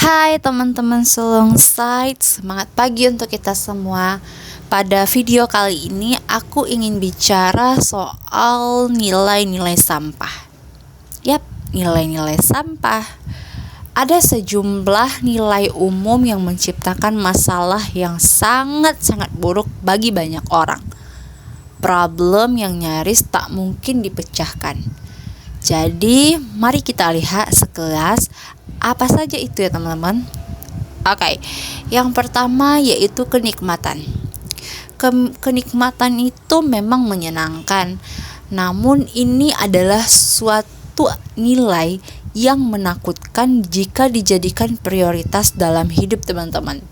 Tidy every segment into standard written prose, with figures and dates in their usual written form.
Hai teman-teman Selongside, semangat pagi untuk kita semua. Pada video kali ini aku ingin bicara soal nilai-nilai sampah. Yap, nilai-nilai sampah. Ada sejumlah nilai umum yang menciptakan masalah yang sangat-sangat buruk bagi banyak orang. Problem yang nyaris tak mungkin dipecahkan. Jadi, mari kita lihat sekelas apa saja itu ya teman-teman. Oke, yang pertama yaitu kenikmatan. Kenikmatan itu memang menyenangkan, namun ini adalah suatu nilai yang menakutkan jika dijadikan prioritas dalam hidup teman-teman.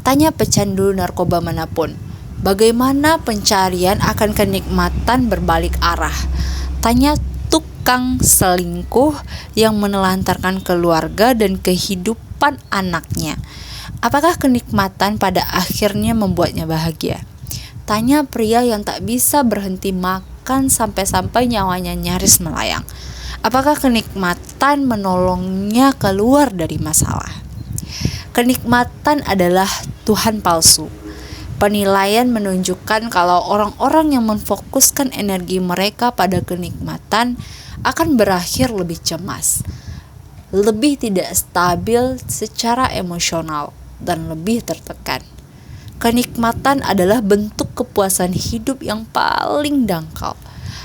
Tanya pecandu narkoba manapun, bagaimana pencarian akan kenikmatan berbalik arah. Tanya tukang selingkuh yang menelantarkan keluarga dan kehidupan anaknya, apakah kenikmatan pada akhirnya membuatnya bahagia? Tanya pria yang tak bisa berhenti makan sampai-sampai nyawanya nyaris melayang, apakah kenikmatan menolongnya keluar dari masalah? Kenikmatan adalah Tuhan palsu. Penilaian menunjukkan kalau orang-orang yang memfokuskan energi mereka pada kenikmatan akan berakhir lebih cemas, lebih tidak stabil secara emosional, dan lebih tertekan. Kenikmatan adalah bentuk kepuasan hidup yang paling dangkal,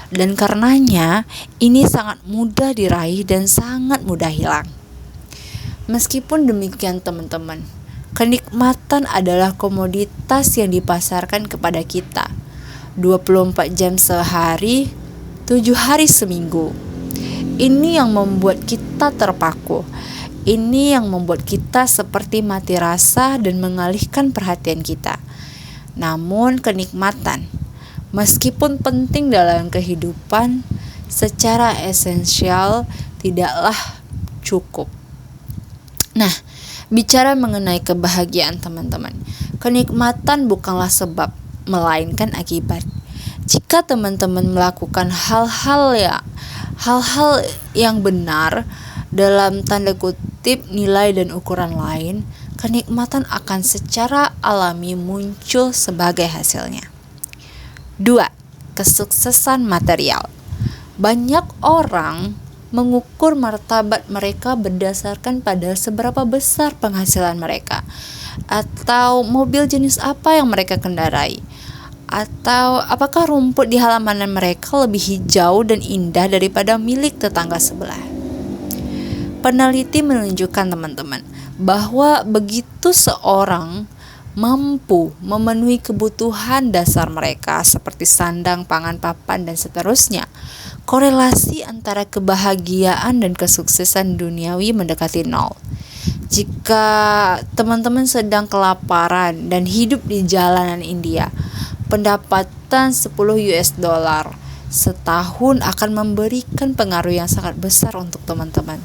dan karenanya ini sangat mudah diraih dan sangat mudah hilang. Meskipun demikian teman-teman, kenikmatan adalah komoditas yang dipasarkan kepada kita 24 jam sehari, 7 hari seminggu. Ini yang membuat kita terpaku. Ini yang membuat kita seperti mati rasa dan mengalihkan perhatian kita. Namun kenikmatan, meskipun penting dalam kehidupan, secara esensial tidaklah cukup. Nah, bicara mengenai kebahagiaan teman-teman, kenikmatan bukanlah sebab, melainkan akibat. Jika teman-teman melakukan hal-hal yang benar dalam tanda kutip nilai dan ukuran lain, kenikmatan akan secara alami muncul sebagai hasilnya. 2. Kesuksesan material. Banyak orang mengukur martabat mereka berdasarkan pada seberapa besar penghasilan mereka, atau mobil jenis apa yang mereka kendarai, atau apakah rumput di halaman mereka lebih hijau dan indah daripada milik tetangga sebelah. Peneliti menunjukkan teman-teman bahwa begitu seorang mampu memenuhi kebutuhan dasar mereka seperti sandang, pangan, papan, dan seterusnya, korelasi antara kebahagiaan dan kesuksesan duniawi mendekati nol. Jika teman-teman sedang kelaparan dan hidup di jalanan India, pendapatan $10 setahun akan memberikan pengaruh yang sangat besar untuk teman-teman.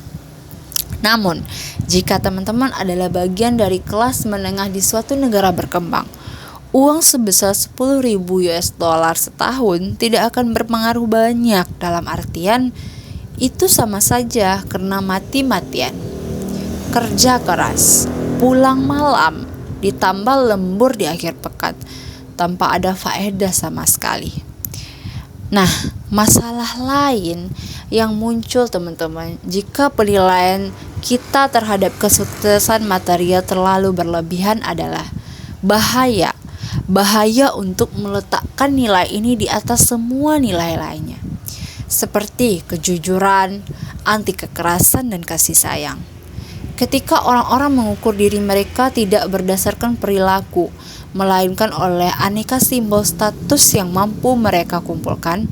Namun, jika teman-teman adalah bagian dari kelas menengah di suatu negara berkembang, uang sebesar $10.000 setahun tidak akan berpengaruh banyak, dalam artian itu sama saja karena mati-matian. Kerja keras, pulang malam, ditambah lembur di akhir pekan, tanpa ada faedah sama sekali. Nah, masalah lain yang muncul teman-teman jika penilaian kita terhadap kesuksesan material terlalu berlebihan adalah bahaya untuk meletakkan nilai ini di atas semua nilai lainnya, seperti kejujuran, anti kekerasan, dan kasih sayang. Ketika orang-orang mengukur diri mereka tidak berdasarkan perilaku, melainkan oleh aneka simbol status yang mampu mereka kumpulkan,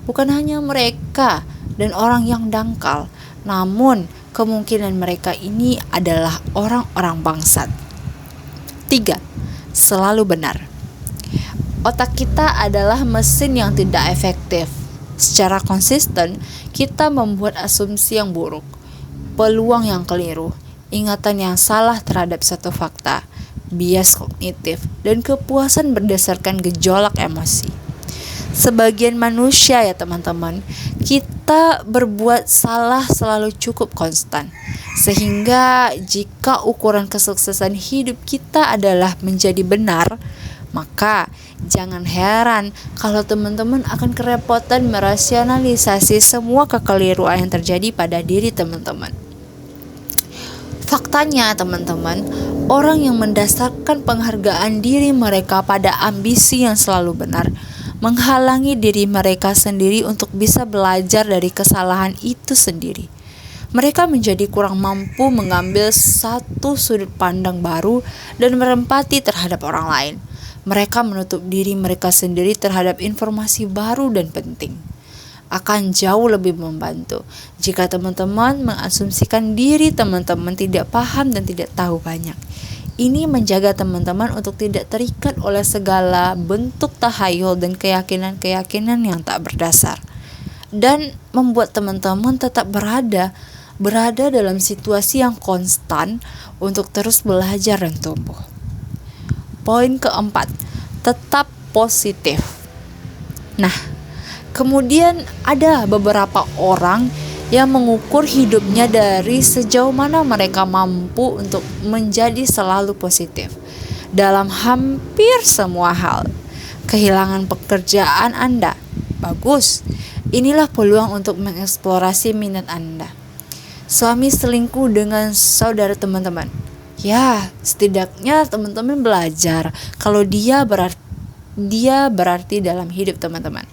bukan hanya mereka dan orang yang dangkal, namun kemungkinan mereka ini adalah orang-orang bangsat. 3. Selalu benar. Otak kita adalah mesin yang tidak efektif. Secara konsisten, kita membuat asumsi yang buruk, peluang yang keliru, ingatan yang salah terhadap satu fakta, bias kognitif, dan kepuasan berdasarkan gejolak emosi. Sebagian manusia ya teman-teman, kita berbuat salah selalu cukup konstan. Sehingga jika ukuran kesuksesan hidup kita adalah menjadi benar, maka jangan heran kalau teman-teman akan kerepotan merasionalisasi semua kekeliruan yang terjadi pada diri teman-teman. Faktanya teman-teman, orang yang mendasarkan penghargaan diri mereka pada ambisi yang selalu benar, menghalangi diri mereka sendiri untuk bisa belajar dari kesalahan itu sendiri. Mereka menjadi kurang mampu mengambil satu sudut pandang baru dan berempati terhadap orang lain. Mereka menutup diri mereka sendiri terhadap informasi baru dan penting. Akan jauh lebih membantu jika teman-teman mengasumsikan diri teman-teman tidak paham dan tidak tahu banyak. Ini menjaga teman-teman untuk tidak terikat oleh segala bentuk tahayul dan keyakinan-keyakinan yang tak berdasar, dan membuat teman-teman tetap berada dalam situasi yang konstan untuk terus belajar dan tumbuh. Poin keempat, tetap positif. Nah, kemudian ada beberapa orang yang mengukur hidupnya dari sejauh mana mereka mampu untuk menjadi selalu positif dalam hampir semua hal. Kehilangan pekerjaan Anda, bagus. Inilah peluang untuk mengeksplorasi minat Anda. Suami selingkuh dengan saudara teman-teman. Ya, setidaknya teman-teman belajar kalau dia berarti dalam hidup teman-teman.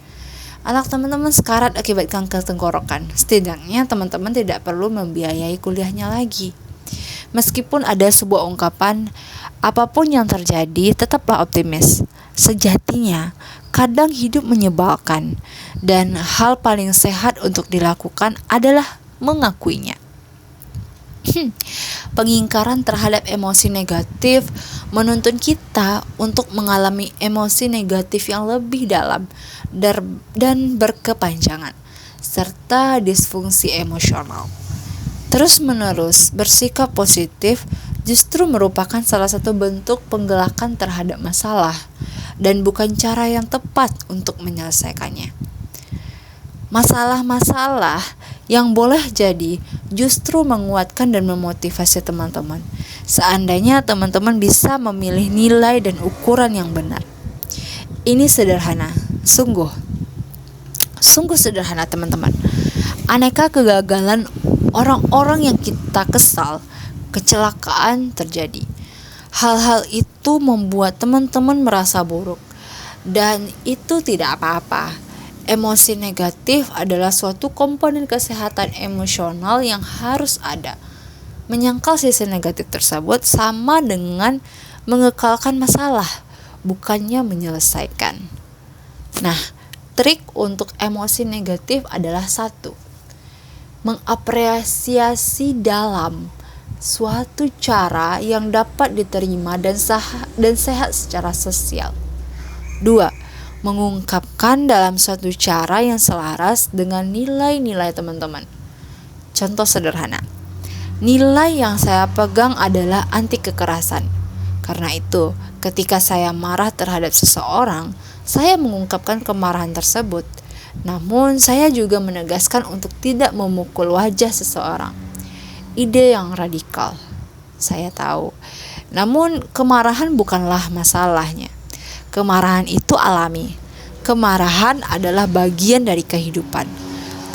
Anak teman-teman sekarat akibat kanker tenggorokan. Setidaknya teman-teman tidak perlu membiayai kuliahnya lagi. Meskipun ada sebuah ungkapan, apapun yang terjadi, tetaplah optimis. Sejatinya, kadang hidup menyebalkan, dan hal paling sehat untuk dilakukan adalah mengakuinya. Pengingkaran terhadap emosi negatif menuntun kita untuk mengalami emosi negatif yang lebih dalam dan berkepanjangan, serta disfungsi emosional. Terus-menerus bersikap positif justru merupakan salah satu bentuk penggelakan terhadap masalah, dan bukan cara yang tepat untuk menyelesaikannya. Masalah-masalah yang boleh jadi justru menguatkan dan memotivasi teman-teman, seandainya teman-teman bisa memilih nilai dan ukuran yang benar. Ini sederhana, sungguh sederhana teman-teman. Aneka kegagalan orang-orang yang kita kesal, kecelakaan terjadi. Hal-hal itu membuat teman-teman merasa buruk, dan itu tidak apa-apa. Emosi negatif adalah suatu komponen kesehatan emosional yang harus ada. Menyangkal sisi negatif tersebut sama dengan mengekalkan masalah, bukannya menyelesaikan. Nah, trik untuk emosi negatif adalah 1. Mengapresiasi dalam suatu cara yang dapat diterima dan sehat secara sosial. 2. Mengungkapkan dalam suatu cara yang selaras dengan nilai-nilai teman-teman. Contoh sederhana, nilai yang saya pegang adalah anti kekerasan. Karena itu, ketika saya marah terhadap seseorang, saya mengungkapkan kemarahan tersebut. Namun, saya juga menegaskan untuk tidak memukul wajah seseorang. Ide yang radikal, saya tahu. Namun, kemarahan bukanlah masalahnya. Kemarahan itu alami. Kemarahan adalah bagian dari kehidupan.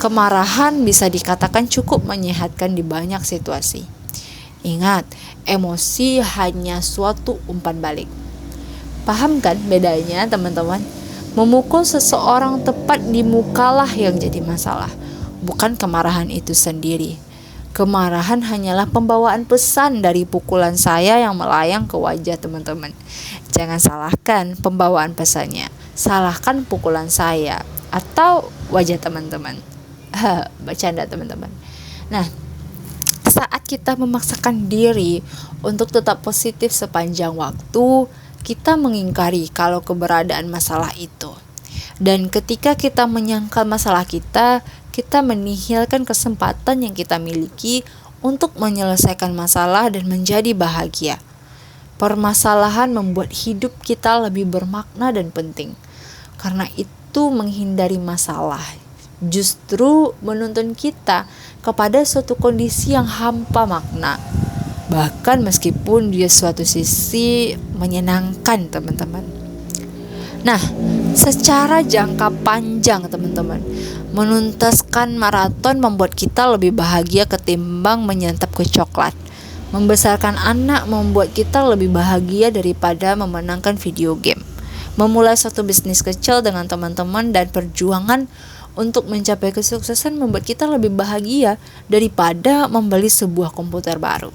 Kemarahan bisa dikatakan cukup menyehatkan di banyak situasi. Ingat, emosi hanya suatu umpan balik. Paham kan bedanya teman-teman? Memukul seseorang tepat di mukalah yang jadi masalah, bukan kemarahan itu sendiri. Kemarahan hanyalah pembawaan pesan dari pukulan saya yang melayang ke wajah teman-teman. Jangan salahkan pembawaan pesannya, salahkan pukulan saya atau wajah teman-teman. Bercanda teman-teman. Nah, saat kita memaksakan diri untuk tetap positif sepanjang waktu, kita mengingkari kalau keberadaan masalah itu. Dan ketika kita menyangkal masalah kita menihilkan kesempatan yang kita miliki untuk menyelesaikan masalah dan menjadi bahagia. Permasalahan membuat hidup kita lebih bermakna dan penting. Karena itu menghindari masalah, justru menuntun kita kepada suatu kondisi yang hampa makna. Bahkan meskipun dia suatu sisi menyenangkan, teman-teman. Nah, secara jangka panjang, teman-teman, menuntaskan maraton membuat kita lebih bahagia ketimbang menyantap ke coklat. Membesarkan anak membuat kita lebih bahagia daripada memenangkan video game. Memulai suatu bisnis kecil dengan teman-teman dan perjuangan untuk mencapai kesuksesan membuat kita lebih bahagia daripada membeli sebuah komputer baru.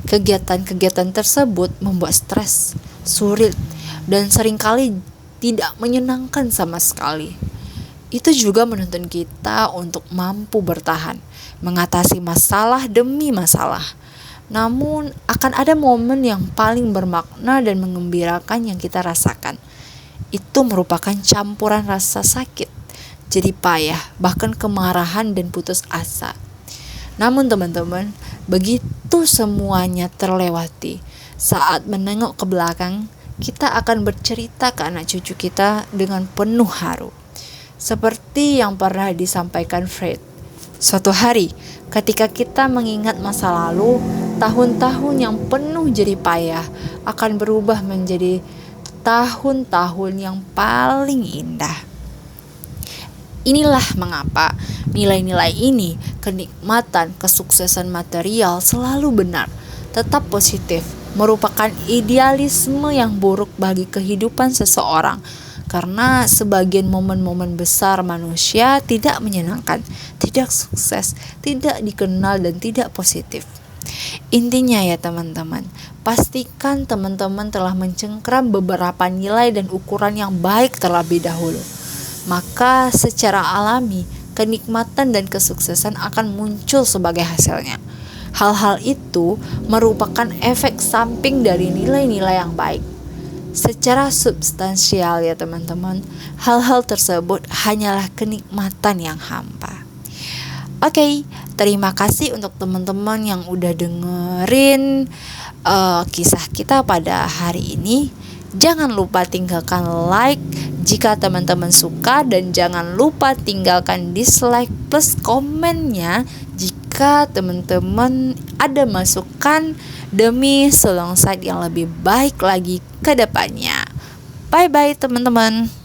Kegiatan-kegiatan tersebut membuat stres, sulit, dan seringkali tidak menyenangkan sama sekali. Itu juga menuntun kita untuk mampu bertahan, mengatasi masalah demi masalah. Namun, akan ada momen yang paling bermakna dan menggembirakan yang kita rasakan. Itu merupakan campuran rasa sakit, jadi payah, bahkan kemarahan dan putus asa. Namun teman-teman, begitu semuanya terlewati, saat menengok ke belakang, kita akan bercerita ke anak cucu kita dengan penuh haru. Seperti yang pernah disampaikan Freud. Suatu hari, ketika kita mengingat masa lalu, tahun-tahun yang penuh jerih payah akan berubah menjadi tahun-tahun yang paling indah. Inilah mengapa nilai-nilai ini, kenikmatan, kesuksesan material selalu benar, tetap positif, merupakan idealisme yang buruk bagi kehidupan seseorang. Karena sebagian momen-momen besar manusia tidak menyenangkan, tidak sukses, tidak dikenal, dan tidak positif. Intinya ya teman-teman, pastikan teman-teman telah mencengkram beberapa nilai dan ukuran yang baik terlebih dahulu. Maka secara alami, kenikmatan dan kesuksesan akan muncul sebagai hasilnya. Hal-hal itu merupakan efek samping dari nilai-nilai yang baik. Secara substansial ya teman-teman, hal-hal tersebut hanyalah kenikmatan yang hampa. Oke, terima kasih untuk teman-teman yang udah dengerin kisah kita pada hari ini. Jangan lupa tinggalkan like jika teman-teman suka, dan jangan lupa tinggalkan dislike plus komennya jika teman-teman ada masukan demi solongside yang lebih baik lagi ke depannya. Bye bye teman-teman.